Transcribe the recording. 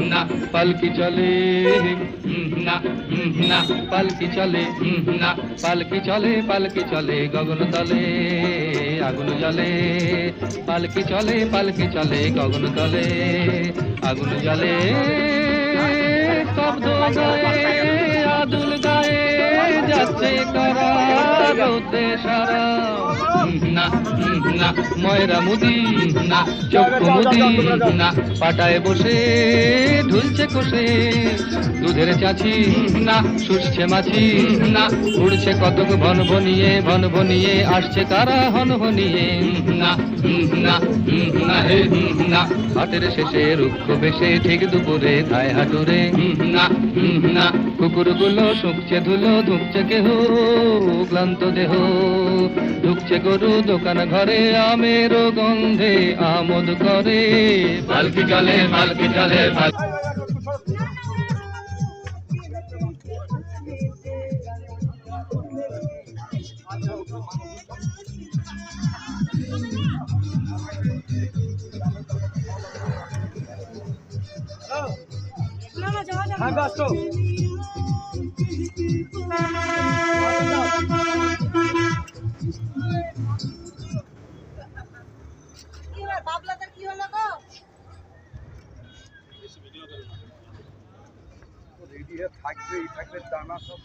না পালকি চলে না না পালকি চলে না পালকি চলে গগন তলে আগুন জ্বলে পালকি চলে গগন তলে আগুন জ্বলে স্তব্ধ গায়ে আদুল গায়ে যাচ্ছে কারা রোদে সারা না না ময়রা মুদি না চক্ষু মুদি না পাটায় বসে ঢুলছে কষে দুধের চাচি না শুষছে মাছি না উড়ছে কতক ভন ভনিয়ে আসছে তারা হন হনিয়ে না না না হে না হাটের শেষে রুক্ষ বেশে ঠিক দুপুরে ধায় হাটুরে না না কুকুরগুলো শুকছে ধুলো ধুকছে কেহ ক্লান্ত দেহ ঢুকছে গরু দোকান ঘরে আমের গন্ধে আমোদ করে পালকি চলে বাবলাটার কি হলো গো? রেডি হয়ে থাকবে দানা সব